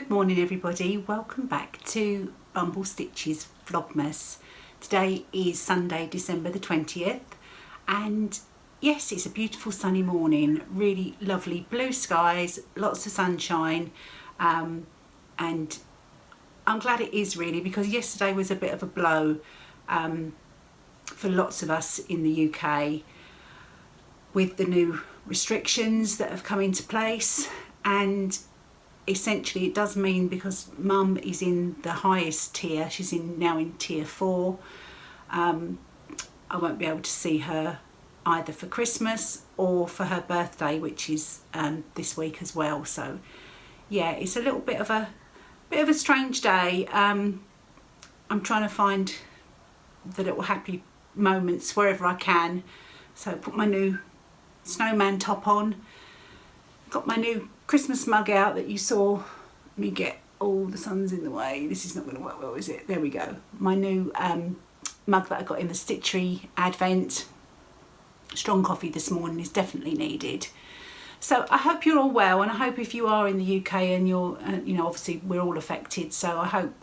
Good morning everybody, welcome back to Bumble Stitches Vlogmas. Today is Sunday, December the 20th, and yes, it's a beautiful sunny morning, really lovely blue skies, lots of sunshine, and I'm glad it is really, because yesterday was a bit of a blow for lots of us in the UK with the new restrictions that have come into place. And essentially it does mean, because mum is in the highest tier, she's now in tier 4, I won't be able to see her either for Christmas or for her birthday, which is this week as well. So yeah, it's a little bit of a strange day. I'm trying to find the little happy moments wherever I can. So I put my new snowman top on, got my new Christmas mug out that you saw me get. Oh, the sun's in the way, this is not going to work well, is it? There we go. My new mug that I got in the Stitchery Advent. Strong coffee this morning is definitely needed. So I hope you're all well, and I hope if you are in the UK and you're, you know, obviously we're all affected, so I hope,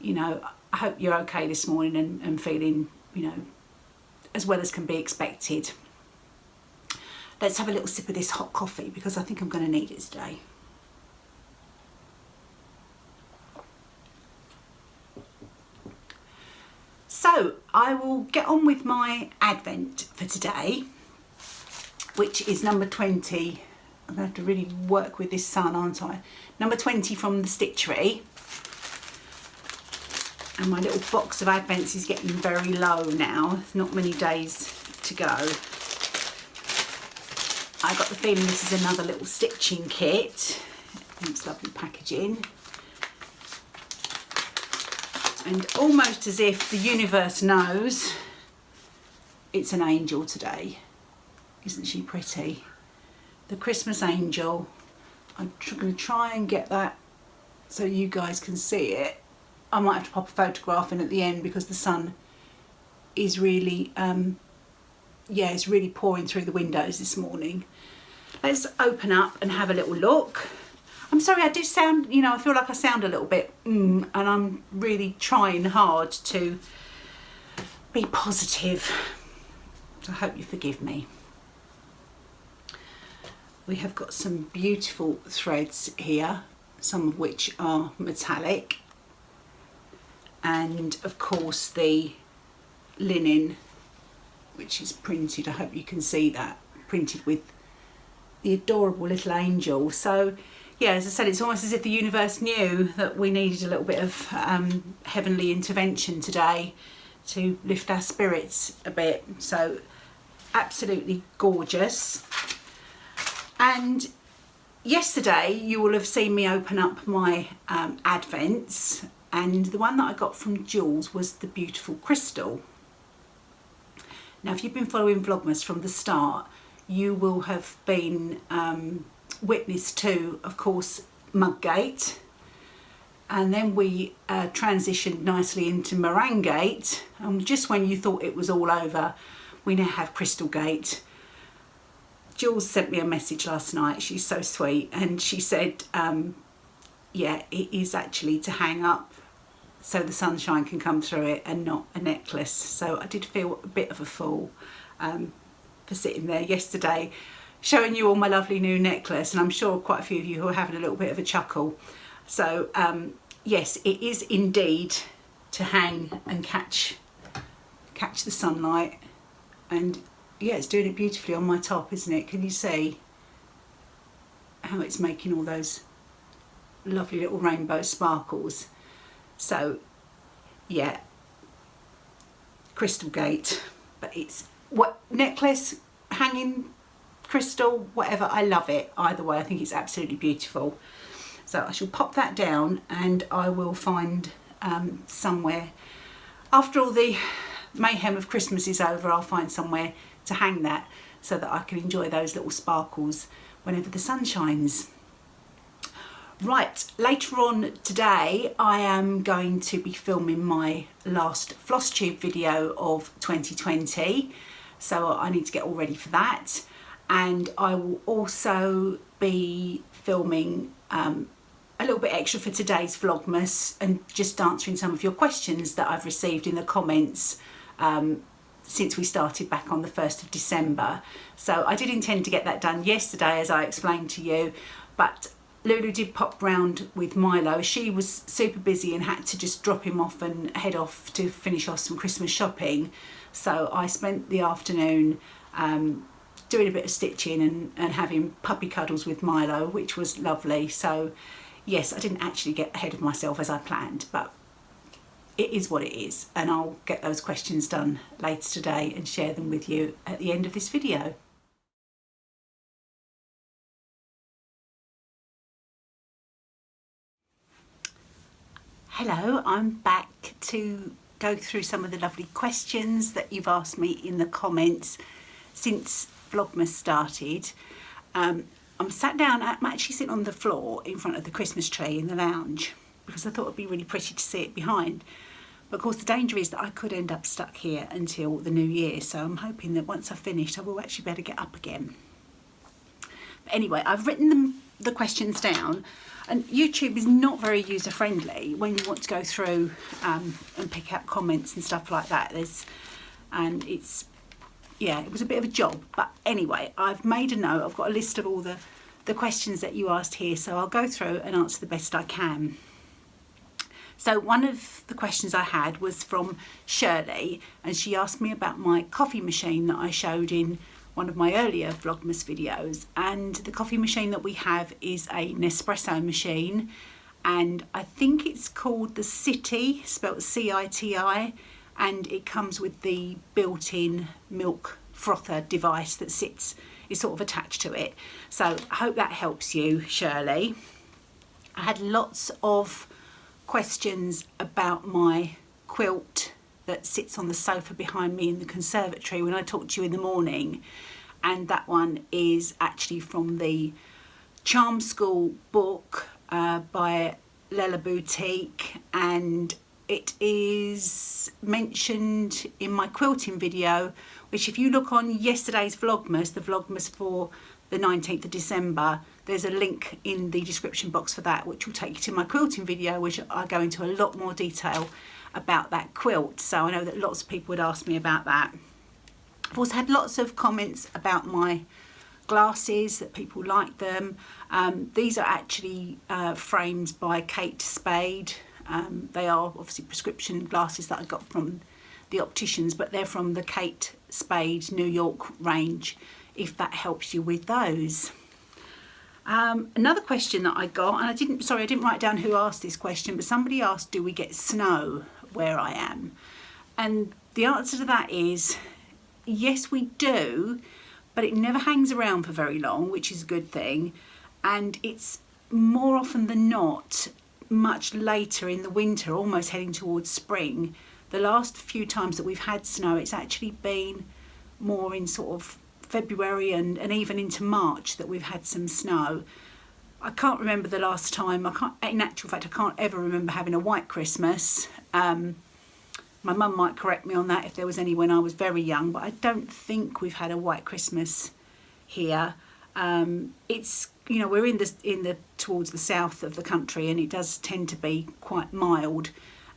you know, I hope you're okay this morning and feeling, you know, as well as can be expected. Let's have a little sip of this hot coffee, because I think I'm going to need it today. So I will get on with my Advent for today, which is number 20. I'm going to have to really work with this sun, aren't I? Number 20 from the Stitchery. And my little box of Advents is getting very low now. There's not many days to go. I got the feeling this is another little stitching kit. It's lovely packaging. And almost as if the universe knows, it's an angel today. Isn't she pretty? The Christmas angel. I'm going to try and get that so you guys can see it. I might have to pop a photograph in at the end, because the sun is really, yeah, it's really pouring through the windows this morning. Let's open up and have a little look. I'm sorry, I do sound, you know, I feel like I sound a little bit and I'm really trying hard to be positive. So I hope you forgive me. We have got some beautiful threads here, some of which are metallic. And of course the linen, which is printed, I hope you can see that, printed with the adorable little angel. So yeah, as I said, it's almost as if the universe knew that we needed a little bit of heavenly intervention today to lift our spirits a bit. So absolutely gorgeous. And yesterday you will have seen me open up my Advents, and the one that I got from Jules was the beautiful crystal. Now, if you've been following Vlogmas from the start, you will have been witness to, of course, Muggate, and then we transitioned nicely into Meringuegate, and just when you thought it was all over, we now have Crystalgate. Jules sent me a message last night, she's so sweet, and she said, yeah, it is actually to hang up so the sunshine can come through it and not a necklace. So I did feel a bit of a fool for sitting there yesterday showing you all my lovely new necklace, and I'm sure quite a few of you who are having a little bit of a chuckle. So yes, it is indeed to hang and catch the sunlight, and yeah, it's doing it beautifully on my top, isn't it? Can you see how it's making all those lovely little rainbow sparkles? So yeah, Crystalgate, but it's what necklace, hanging crystal, whatever, I love it either way. I think it's absolutely beautiful. So I shall pop that down, and I will find somewhere, after all the mayhem of Christmas is over, I'll find somewhere to hang that so that I can enjoy those little sparkles whenever the sun shines. Right, later on today I am going to be filming my last floss tube video of 2020, so I need to get all ready for that. And I will also be filming a little bit extra for today's Vlogmas and just answering some of your questions that I've received in the comments since we started back on the 1st of December. So I did intend to get that done yesterday, as I explained to you, but Lulu did pop round with Milo. She was super busy and had to just drop him off and head off to finish off some Christmas shopping. So I spent the afternoon doing a bit of stitching and having puppy cuddles with Milo, which was lovely. So yes, I didn't actually get ahead of myself as I planned, but it is what it is, and I'll get those questions done later today and share them with you at the end of this video. Hello, I'm back to go through some of the lovely questions that you've asked me in the comments since Vlogmas started. I'm sat down, I'm actually sitting on the floor in front of the Christmas tree in the lounge because I thought it'd be really pretty to see it behind. But of course the danger is that I could end up stuck here until the new year, so I'm hoping that once I've finished I will actually be able to get up again. But anyway, I've written the questions down, and YouTube is not very user friendly when you want to go through and pick out comments and stuff like that. It was a bit of a job, but anyway, I've made a note. I've got a list of all the questions that you asked here, so I'll go through and answer the best I can. So one of the questions I had was from Shirley, and she asked me about my coffee machine that I showed in one of my earlier Vlogmas videos. And the coffee machine that we have is a Nespresso machine, and I think it's called the Citi, spelled C-I-T-I, and it comes with the built-in milk frother device that is sort of attached to it. So I hope that helps you, Shirley. I had lots of questions about my quilt that sits on the sofa behind me in the conservatory when I talked to you in the morning, and that one is actually from the Charm School book by Lella Boutique, and it is mentioned in my quilting video, which if you look on yesterday's Vlogmas, the Vlogmas for the 19th of December, there's a link in the description box for that, which will take you to my quilting video, which I go into a lot more detail about that quilt. So I know that lots of people would ask me about that. I've also had lots of comments about my glasses, that people like them. These are actually frames by Kate Spade. They are obviously prescription glasses that I got from the opticians, but they're from the Kate Spade New York range, if that helps you with those. Another question that I got, and I didn't write down who asked this question, but somebody asked, do we get snow where I am? And the answer to that is yes, we do, but it never hangs around for very long, which is a good thing, and it's more often than not much later in the winter, almost heading towards spring. The last few times that we've had snow, it's actually been more in sort of February and even into March that we've had some snow. I can't remember the last time, in actual fact I can't ever remember having a white Christmas. My mum might correct me on that if there was any when I was very young, but I don't think we've had a white Christmas here. It's, you know, we're in the towards the south of the country, and it does tend to be quite mild,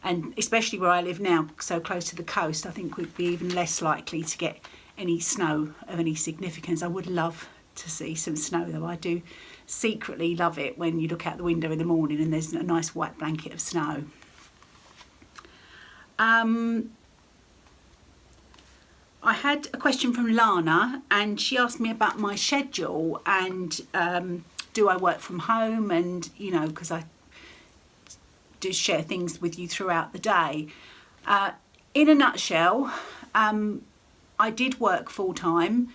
and especially where I live now, so close to the coast, I think we'd be even less likely to get any snow of any significance. I would love to see some snow though. I do secretly love it when you look out the window in the morning and there's a nice white blanket of snow. I had a question from Lana, and she asked me about my schedule and do I work from home, and you know, because I do share things with you throughout the day. In a nutshell, I did work full-time,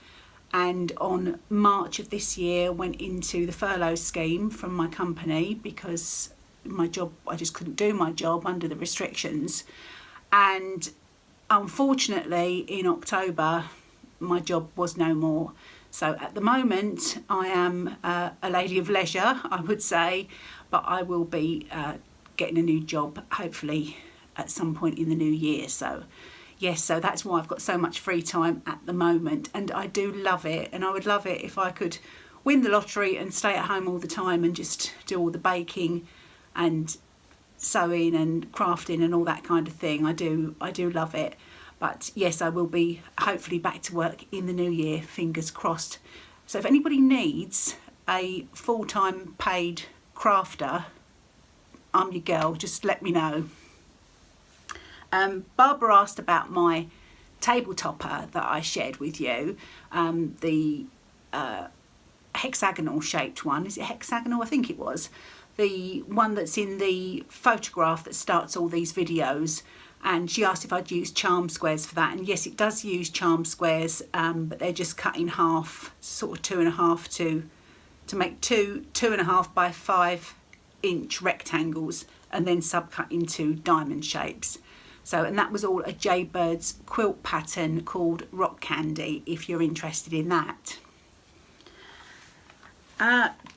and on March of this year went into the furlough scheme from my company because my job, I just couldn't do my job under the restrictions. And unfortunately in October my job was no more. So at the moment I am a lady of leisure, I would say, but I will be getting a new job hopefully at some point in the new year. So yes, so that's why I've got so much free time at the moment, and I do love it, and I would love it if I could win the lottery and stay at home all the time and just do all the baking and sewing and crafting and all that kind of thing. I do love it. But yes, I will be hopefully back to work in the new year, fingers crossed. So if anybody needs a full-time paid crafter, I'm your girl, just let me know. Barbara asked about my table topper that I shared with you, the hexagonal shaped one. Is it hexagonal? I think it was. The one that's in the photograph that starts all these videos. And she asked if I'd use charm squares for that, and yes, it does use charm squares, but they're just cut in half, sort of 2.5 to make 2.5 by 5 inch rectangles, and then subcut into diamond shapes. So, and that was all a Jaybirds quilt pattern called Rock Candy, if you're interested in that.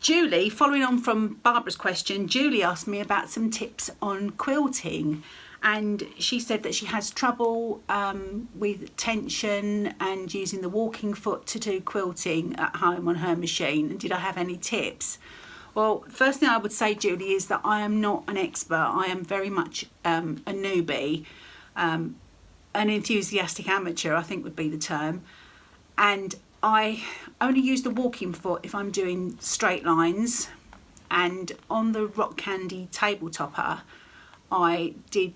Julie, following on from Barbara's question, Julie asked me about some tips on quilting. And she said that she has trouble with tension and using the walking foot to do quilting at home on her machine. And did I have any tips? Well, first thing I would say, Julie, is that I am not an expert. I am very much a newbie, an enthusiastic amateur, I think would be the term. And I only use the walking foot if I'm doing straight lines. And on the Rock Candy table topper, I did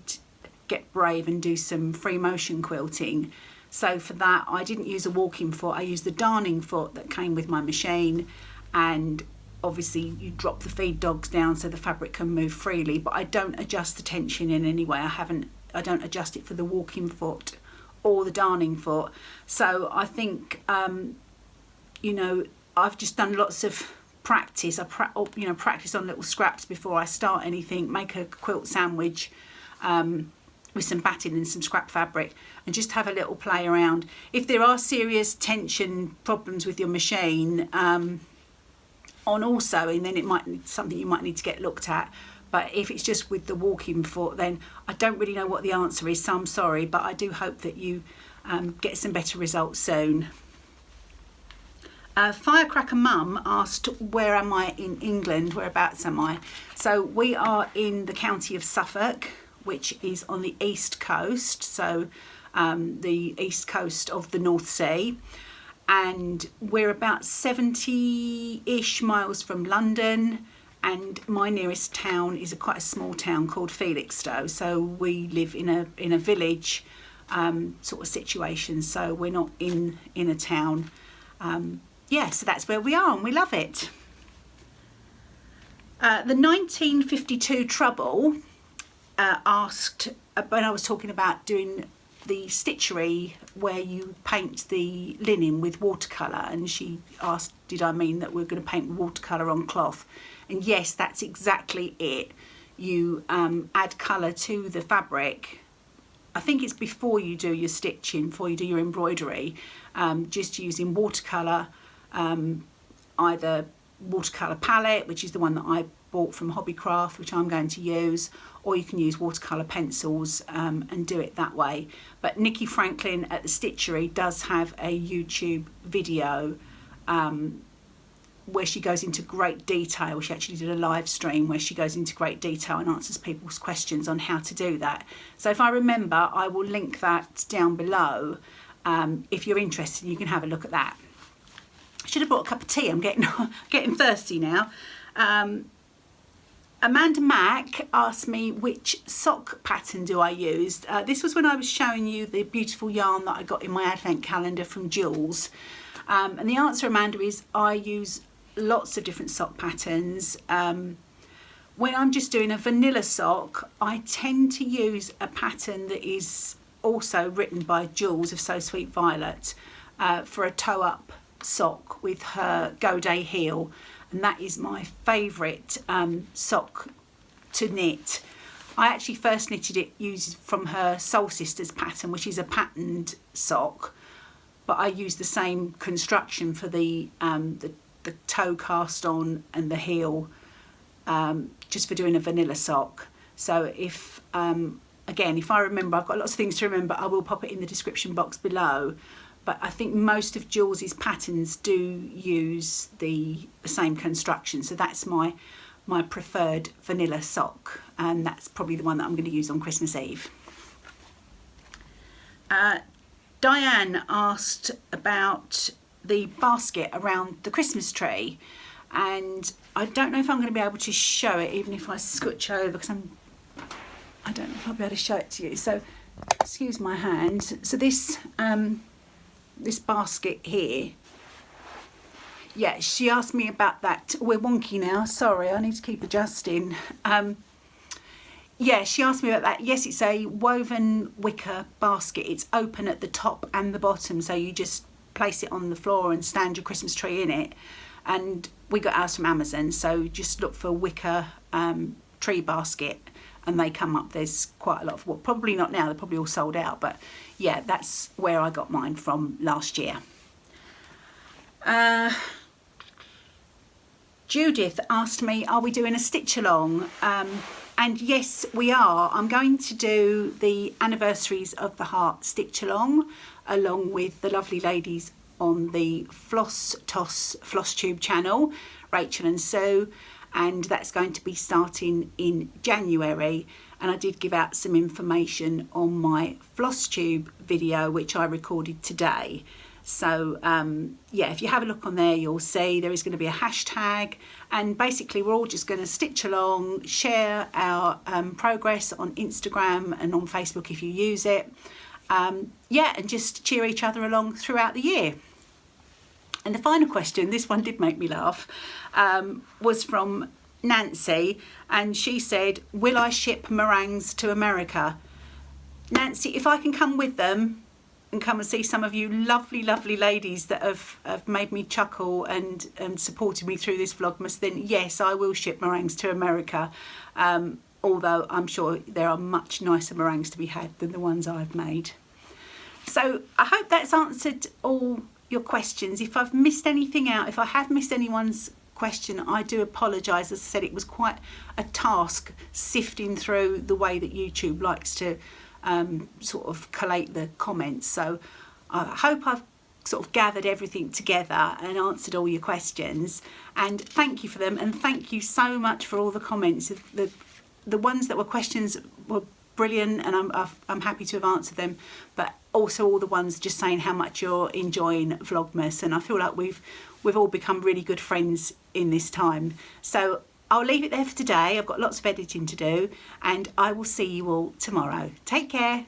get brave and do some free motion quilting. So for that, I didn't use a walking foot. I used the darning foot that came with my machine. And obviously you drop the feed dogs down so the fabric can move freely, but I don't adjust the tension in any way. I don't adjust it for the walking foot or the darning foot. So I think, you know, I've just done lots of practice. I practice on little scraps before I start anything, make a quilt sandwich with some batting and some scrap fabric, and just have a little play around. If there are serious tension problems with your machine on all sewing, then it might be something you might need to get looked at. But if it's just with the walking foot, then I don't really know what the answer is, so I'm sorry, but I do hope that you get some better results soon. Firecracker Mum asked, where am I in England? Whereabouts am I? So we are in the county of Suffolk, which is on the east coast, so the east coast of the North Sea. And we're about 70-ish miles from London, and my nearest town is quite a small town called Felixstowe. So we live in a village sort of situation, so we're not in a town. Yeah, so that's where we are, and we love it. The 1952 Trouble asked, when I was talking about doing the stitchery where you paint the linen with watercolour, and she asked, did I mean that we're going to paint watercolour on cloth? And yes, that's exactly it. You add colour to the fabric. I think it's before you do your stitching, before you do your embroidery, just using watercolour. Either watercolour palette, which is the one that I bought from Hobbycraft, which I'm going to use, or you can use watercolour pencils and do it that way. But Nikki Franklin at the Stitchery does have a YouTube video where she goes into great detail. She actually did a live stream where she goes into great detail and answers people's questions on how to do that. So if I remember, I will link that down below. If you're interested, you can have a look at that. I should have brought a cup of tea. I'm getting thirsty now. Amanda Mack asked me, which sock pattern do I use? This was when I was showing you the beautiful yarn that I got in my advent calendar from Jules. And the answer, Amanda, is I use lots of different sock patterns. When I'm just doing a vanilla sock, I tend to use a pattern that is also written by Jules of So Sweet Violet for a toe-up sock with her Go Day heel, and that is my favourite sock to knit. I actually first knitted it using from her Soul Sisters pattern, which is a patterned sock, but I used the same construction for the toe cast on and the heel, just for doing a vanilla sock. So if again, if I remember, I've got lots of things to remember, I will pop it in the description box below. but I think most of Jules's patterns do use the same construction. So that's my preferred vanilla sock, and that's probably the one that I'm going to use on Christmas Eve. Diane asked about the basket around the Christmas tree, and I don't know if I'm going to be able to show it even if I scooch over, because I don't know if I'll be able to show it to you, so excuse my hand. So this this basket here, yeah, she asked me about that. We're wonky now, sorry, I need to keep adjusting. Yeah, she asked me about that. Yes, it's a woven wicker basket. It's open at the top and the bottom, so you just place it on the floor and stand your Christmas tree in it. And we got ours from Amazon, so just look for wicker tree basket and they come up. There's quite a lot of, well, probably not now, they're probably all sold out, but yeah, that's where I got mine from last year. Judith asked me, are we doing a stitch along? And yes, we are. I'm going to do the Anniversaries of the Heart stitch along with the lovely ladies on the Floss Toss Floss Tube channel, Rachel and Sue, and that's going to be starting in January. And I did give out some information on my Floss Tube video, which I recorded today. So yeah, if you have a look on there, you'll see there is going to be a hashtag, and basically we're all just going to stitch along, share our progress on Instagram and on Facebook if you use it. Yeah, and just cheer each other along throughout the year. And the final question, this one did make me laugh, was from Nancy, and she said, will I ship meringues to America? Nancy, if I can come with them and come and see some of you lovely, lovely ladies that have made me chuckle and supported me through this Vlogmas, then yes, I will ship meringues to America. Although I'm sure there are much nicer meringues to be had than the ones I've made. So I hope that's answered all your questions. If I've missed anything out, if I have missed anyone's question, I do apologise. As I said, it was quite a task sifting through the way that YouTube likes to sort of collate the comments. So I hope I've sort of gathered everything together and answered all your questions, and thank you for them, and thank you so much for all the comments. The ones that were questions were brilliant, and I'm happy to have answered them, but also all the ones just saying how much you're enjoying Vlogmas, and I feel like we've all become really good friends in this time. So I'll leave it there for today. I've got lots of editing to do, and I will see you all tomorrow. Take care.